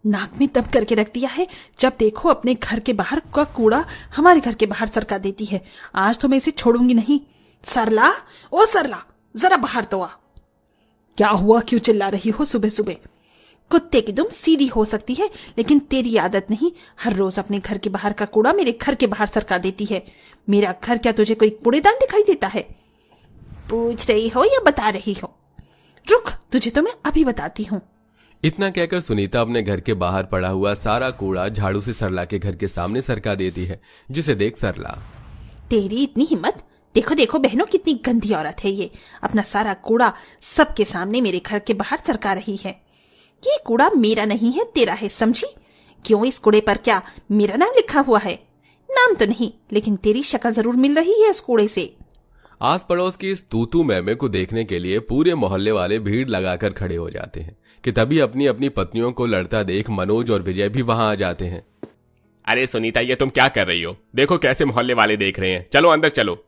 नाक में दब करके रख दिया है। जब देखो अपने घर के बाहर का कूड़ा हमारे घर के बाहर सरका देती है। आज तो मैं इसे छोड़ूंगी नहीं। सरला, ओ सरला, जरा बाहर तो आ। क्या हुआ, क्यों चिल्ला रही हो सुबह सुबह? कुत्ते की दुम सीधी हो सकती है, लेकिन तेरी आदत नहीं। हर रोज अपने घर के बाहर का कूड़ा मेरे घर के बाहर सरका देती है। मेरा घर क्या तुझे कोई कूड़ेदान दिखाई देता है? पूछ रही हो या बता रही हो? रुक, तुझे तो मैं अभी बताती हूँ। इतना कहकर सुनीता अपने घर के बाहर पड़ा हुआ सारा कूड़ा झाड़ू से सरला के घर के सामने सरका देती है, जिसे देख सरला, तेरी इतनी हिम्मत! देखो देखो बहनों, कितनी गंदी औरत है ये। अपना सारा कूड़ा सबके सामने मेरे घर के बाहर सरका रही है। ये कूड़ा मेरा नहीं है, तेरा है, समझी? क्यों, इस कूड़े पर क्या मेरा नाम लिखा हुआ है? नाम तो नहीं, लेकिन तेरी शक्ल जरूर मिल रही है इस कूड़े से। आस पड़ोस की इस तूतू मैमे को देखने के लिए पूरे मोहल्ले वाले भीड़ लगाकर खड़े हो जाते हैं कि तभी अपनी अपनी पत्नियों को लड़ता देख मनोज और विजय भी वहां आ जाते हैं। अरे सुनीता, ये तुम क्या कर रही हो? देखो कैसे मोहल्ले वाले देख रहे हैं। चलो अंदर चलो।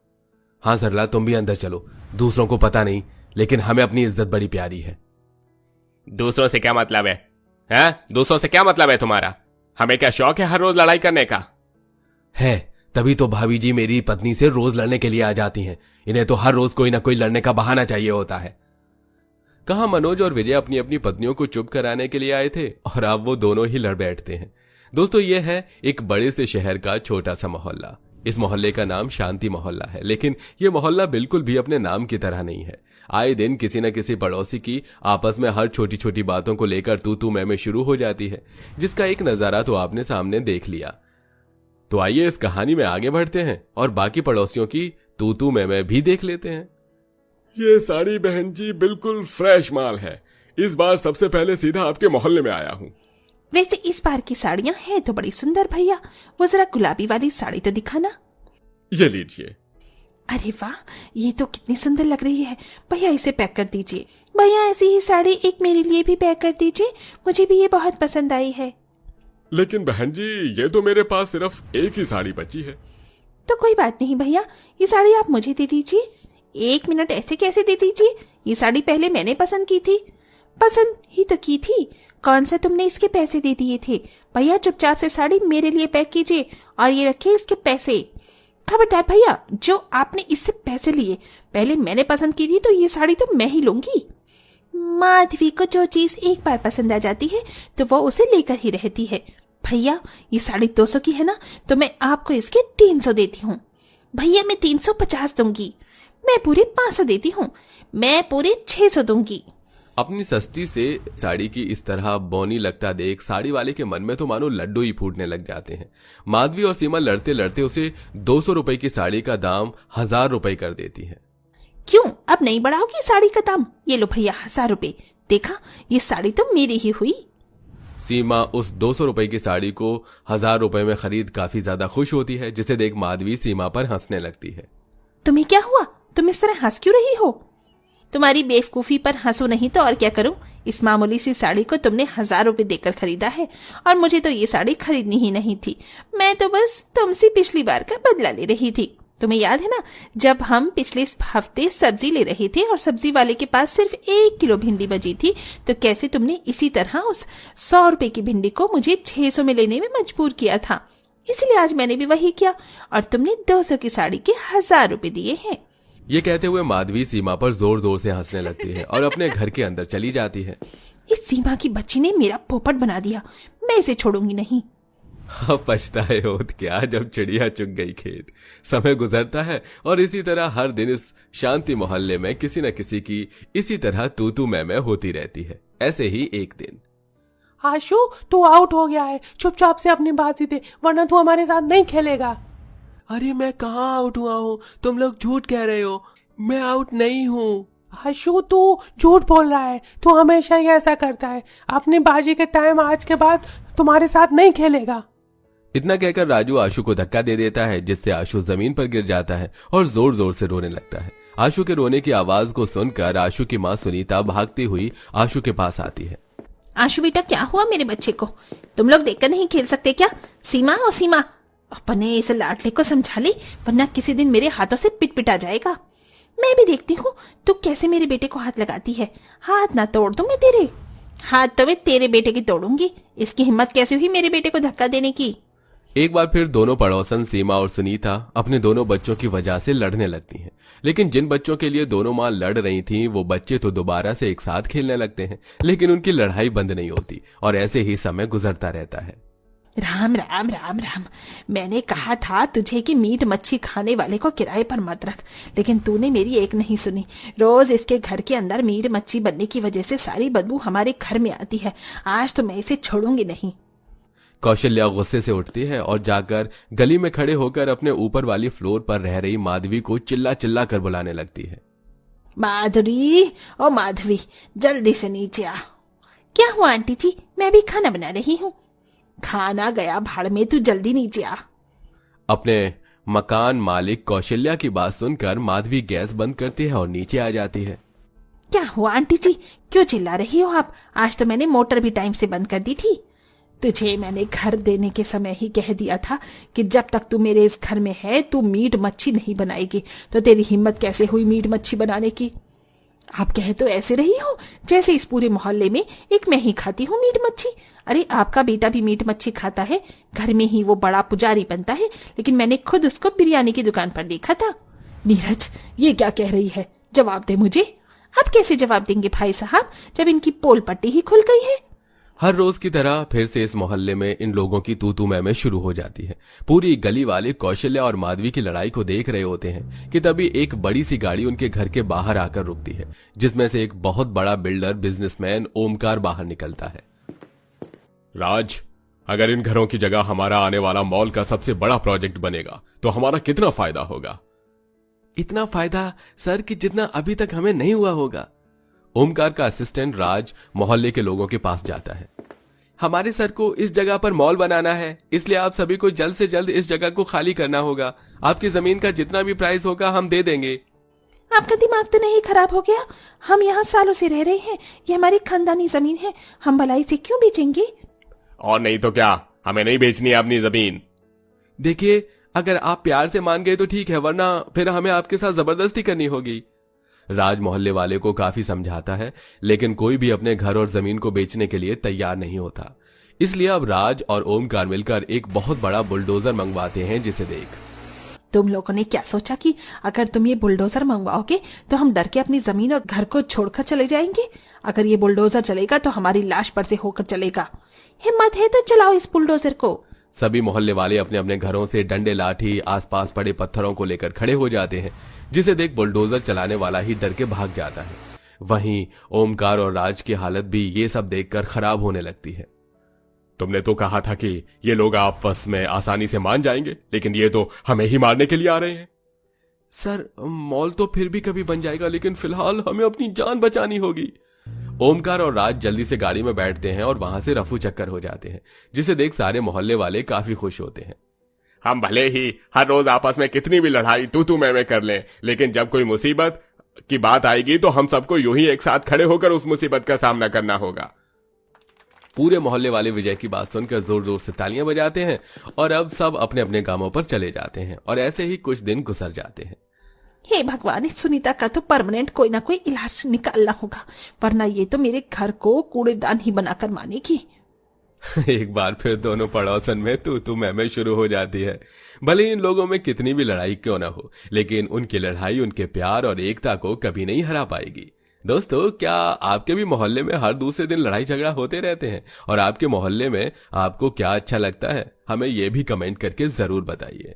हाँ सरला, तुम भी अंदर चलो। दूसरों को पता नहीं, लेकिन हमें अपनी इज्जत बड़ी प्यारी है। दूसरों से क्या मतलब है? दूसरों से क्या मतलब है तुम्हारा? हमें क्या शौक है हर रोज लड़ाई करने का? है, तभी तो भाभी जी मेरी पत्नी से रोज लड़ने के लिए आ जाती हैं। इन्हें तो हर रोज कोई ना कोई लड़ने का बहाना चाहिए होता है। कहा मनोज और विजय अपनी अपनी पत्नियों को चुप कराने के लिए आए थे और अब वो दोनों ही लड़ बैठते हैं। दोस्तों, ये है एक बड़े से शहर का छोटा सा मोहल्ला। इस मोहल्ले का नाम शांति मोहल्ला है, लेकिन ये मोहल्ला बिल्कुल भी अपने नाम की तरह नहीं है। आए दिन किसी न किसी पड़ोसी की आपस में हर छोटी छोटी बातों को लेकर तू मैं शुरू हो जाती है, जिसका एक नजारा तो आपने सामने देख लिया। तो आइए इस कहानी में आगे बढ़ते हैं और बाकी पड़ोसियों की तू मैं भी देख लेते हैं। ये साड़ी बहन जी बिल्कुल फ्रेश माल है। इस बार सबसे पहले सीधा आपके मोहल्ले में आया हूँ। वैसे इस बार की साड़ियां हैं तो बड़ी सुंदर भैया। वो जरा गुलाबी वाली साड़ी तो दिखाना। ये लीजिए। अरे वाह, ये तो कितनी सुंदर लग रही है। भैया इसे पैक कर दीजिए। भैया ऐसी ही साड़ी एक मेरे लिए भी पैक कर दीजिए, मुझे भी ये बहुत पसंद आई है। लेकिन बहन जी, ये तो मेरे पास सिर्फ एक ही साड़ी बची है। तो कोई बात नहीं भैया, ये साड़ी आप मुझे दे दीजिए। एक मिनट, ऐसे कैसे दे दीजिए? ये साड़ी पहले मैंने पसंद की थी। पसंद ही तो की थी, कौन सा तुमने इसके पैसे दे दिए थे? भैया चुपचाप से साड़ी मेरे लिए पैक कीजिए और ये रखिए इसके पैसे। खबरदार भैया, जो आपने इससे पैसे लिए पहले मैंने पसंद की थी, तो ये साड़ी तो मैं ही लूंगी। माधवी को जो चीज एक बार पसंद आ जाती है तो वो उसे लेकर ही रहती है। भैया ये साड़ी 200 की है ना, तो मैं आपको इसके 300 देती हूँ। भैया मैं 350 दूंगी। मैं पूरे 500 देती हूँ। मैं पूरे 600 दूंगी। अपनी सस्ती से साड़ी की इस तरह बौनी लगता देख साड़ी वाले के मन में तो मानो लड्डू ही फूटने लग जाते हैं। माधवी और सीमा लड़ते लड़ते उसे 200 रुपए की साड़ी का दाम 1000 रुपए कर देती है। क्यों, अब नहीं बढ़ाओगी साड़ी का दाम? ये लो भैया 1000 रुपए। देखा, ये साड़ी तो मेरी ही हुई। सीमा उस 200 रुपए की साड़ी को 1000 रुपए में खरीद काफी ज्यादा खुश होती है, जिसे देख माधवी सीमा पर हंसने लगती है। तुम्हें क्या हुआ? तुम इस तरह हंस क्यों रही हो? तुम्हारी बेवकूफी पर हंसू नहीं तो और क्या करूं? इस मामूली सी साड़ी को तुमने 1000 रुपए देकर खरीदा है और मुझे तो ये साड़ी खरीदनी ही नहीं थी। मैं तो बस तुमसे पिछली बार का बदला ले रही थी। तुम्हें याद है ना, जब हम पिछले हफ्ते सब्जी ले रहे थे और सब्जी वाले के पास सिर्फ 1 किलो भिंडी बची थी, तो कैसे तुमने इसी तरह उस 100 रुपए की भिंडी को मुझे 600 में लेने में मजबूर किया था। इसलिए आज मैंने भी वही किया और तुमने 200 की साड़ी के 1000 रुपए दिए हैं। ये कहते हुए माधवी सीमा पर जोर जोर से हंसने लगती है और अपने घर के अंदर चली जाती है। इस सीमा की बच्ची ने मेरा पोपट बना दिया, मैं इसे छोड़ूंगी नहीं। अब पछताए होत क्या, जब चिड़िया चुग गई खेत। समय गुजरता है और इसी तरह हर दिन इस शांति मोहल्ले में किसी न किसी की इसी तरह तू मैं होती रहती है। ऐसे ही एक दिन, आशु तू आउट हो गया है, चुपचाप से अपनी बाजी दे वरना तू हमारे साथ नहीं खेलेगा। अरे मैं कहाँ आउट हुआ हूँ, तुम लोग झूठ कह रहे हो, मैं आउट नहीं हूँ। आशु तू झूठ बोल रहा है, तू हमेशा ही ऐसा करता है। अपनी बाजी के टाइम आज के बाद तुम्हारे साथ नहीं खेलेगा। इतना कहकर राजू आशु को धक्का दे देता है, जिससे आशु जमीन पर गिर जाता है और जोर जोर से रोने लगता है। आशु के रोने की आवाज को सुनकर आशु की माँ सुनीता भागती हुई आशु के पास आती है। आशु बेटा, क्या हुआ मेरे बच्चे को? तुम लोग देखकर नहीं खेल सकते क्या? सीमा ओ सीमा, अपने इस लाडले को समझा ले, वरना किसी दिन मेरे हाथों से पिट जाएगा। मैं भी देखती हूँ तू कैसे मेरे बेटे को हाथ लगाती है। हाथ ना तोड़ दूं मैं तेरे। हाथ तो मैं तेरे बेटे की तोड़ूंगी। इसकी हिम्मत कैसे हुई मेरे बेटे को धक्का देने की। एक बार फिर दोनों पड़ोसन सीमा और सुनीता अपने दोनों बच्चों की वजह से लड़ने लगती हैं। लेकिन जिन बच्चों के लिए दोनों मां लड़ रही थीं, वो बच्चे तो दोबारा से एक साथ खेलने लगते हैं, लेकिन उनकी लड़ाई बंद नहीं होती और ऐसे ही समय गुजरता रहता है। राम राम राम राम, मैंने कहा था तुझे कि मीट मच्छी खाने वाले को किराए पर मत रख, लेकिन तूने मेरी एक नहीं सुनी। रोज इसके घर के अंदर मीट मच्छी बनने की वजह से सारी बदबू हमारे घर में आती है। आज तो मैं इसे छोड़ूंगी नहीं। कौशल्या गुस्से से उठती है और जाकर गली में खड़े होकर अपने ऊपर वाली फ्लोर पर रह रही माधवी को चिल्ला चिल्ला कर बुलाने लगती है। माधुरी, ओ माधवी, जल्दी से नीचे आ। क्या हुआ आंटी जी? मैं भी खाना बना रही हूँ। खाना गया भाड़ में, तू जल्दी नीचे आ। अपने मकान मालिक कौशल्या की बात सुनकर माधवी गैस बंद करती है और नीचे आ जाती है। क्या हुआ आंटी जी, क्यों चिल्ला रही हो आप? आज तो मैंने मोटर भी टाइम से बंद कर दी थी। तुझे मैंने घर देने के समय ही कह दिया था कि जब तक तू मेरे इस घर में है तू मीट मच्छी नहीं बनाएगी। तो तेरी हिम्मत कैसे हुई मीट मच्छी बनाने की? आप कह तो ऐसे रही हो जैसे इस पूरे मोहल्ले में एक मैं ही खाती हूँ मीट मच्छी। अरे आपका बेटा भी मीट मच्छी खाता है, घर में ही वो बड़ा पुजारी बनता है, लेकिन मैंने खुद उसको बिरयानी की दुकान पर देखा था। नीरज, ये क्या कह रही है? जवाब दे मुझे। अब कैसे जवाब देंगे भाई साहब जब इनकी पोल पट्टी ही खुल गई है। हर रोज की तरह फिर से इस मोहल्ले में इन लोगों की तू तू मैं शुरू हो जाती है। पूरी गली वाले कौशल्या और माधवी की लड़ाई को देख रहे होते हैं कि तभी एक बड़ी सी गाड़ी उनके घर के बाहर आकर रुकती है, जिसमें से एक बहुत बड़ा बिल्डर बिजनेसमैन ओमकार बाहर निकलता है। राज, अगर इन घरों की जगह हमारा आने वाला मॉल का सबसे बड़ा प्रोजेक्ट बनेगा तो हमारा कितना फायदा होगा? इतना फायदा सर कि जितना अभी तक हमें नहीं हुआ होगा। ओमकार का असिस्टेंट राज मोहल्ले के लोगों के पास जाता है। हमारे सर को इस जगह पर मॉल बनाना है, इसलिए आप सभी को जल्द से जल्द इस जगह को खाली करना होगा। आपकी जमीन का जितना भी प्राइस होगा हम दे देंगे। आपका दिमाग तो नहीं खराब हो गया? हम यहाँ सालों से रह रहे हैं, ये हमारी खानदानी जमीन है, हम भलाई से क्यों बेचेंगे? और नहीं तो क्या, हमें नहीं बेचनी है अपनी जमीन। देखिए, अगर आप प्यार से मान गए तो ठीक है, वरना फिर हमें आपके साथ जबरदस्ती करनी होगी। राज मोहल्ले वाले को काफी समझाता है, लेकिन कोई भी अपने घर और जमीन को बेचने के लिए तैयार नहीं होता। इसलिए अब राज और ओमकार मिलकर एक बहुत बड़ा बुलडोजर मंगवाते हैं, जिसे देख तुम लोगों ने क्या सोचा कि अगर तुम ये बुलडोजर मंगवाओगे तो हम डर के अपनी जमीन और घर को छोड़कर चले जाएंगे? अगर ये बुलडोजर चलेगा तो हमारी लाश पर से होकर चलेगा। हिम्मत है तो चलाओ इस बुलडोजर को। सभी मोहल्ले वाले अपने अपने घरों से डंडे लाठी आसपास पड़े पत्थरों को लेकर खड़े हो जाते हैं, जिसे देख बुलडोजर चलाने वाला ही डर के भाग जाता है। वहीं ओमकार और राज की हालत भी ये सब देखकर खराब होने लगती है। तुमने तो कहा था कि ये लोग आपस में आसानी से मान जाएंगे, लेकिन ये तो हमें ही मारने के लिए आ रहे हैं। सर, मॉल तो फिर भी कभी बन जाएगा, लेकिन फिलहाल हमें अपनी जान बचानी होगी। ओमकार और राज जल्दी से गाड़ी में बैठते हैं और वहां से रफू चक्कर हो जाते हैं, जिसे देख सारे मोहल्ले वाले काफी खुश होते हैं। हम भले ही हर रोज आपस में कितनी भी लड़ाई तू मैं कर लें, लेकिन जब कोई मुसीबत की बात आएगी तो हम सबको यूं ही एक साथ खड़े होकर उस मुसीबत का सामना करना होगा। पूरे मोहल्ले वाले विजय की बात सुनकर जोर जोर से तालियां बजाते हैं और अब सब अपने अपने कामों पर चले जाते हैं और ऐसे ही कुछ दिन गुजर जाते हैं। हे भगवान, इस सुनीता का तो परमानेंट कोई ना कोई इलाज निकालना होगा, वरना ये तो मेरे घर को कूड़ेदान ही बनाकर मानेगी। एक बार फिर दोनों पड़ोसन में तू मैं शुरू हो जाती है। भले इन लोगों में कितनी भी लड़ाई क्यों ना हो, लेकिन उनकी लड़ाई उनके प्यार और एकता को कभी नहीं हरा पाएगी। दोस्तों, क्या आपके भी मोहल्ले में हर दूसरे दिन लड़ाई झगड़ा होते रहते हैं? और आपके मोहल्ले में आपको क्या अच्छा लगता है, हमें यह भी कमेंट करके जरूर बताइए।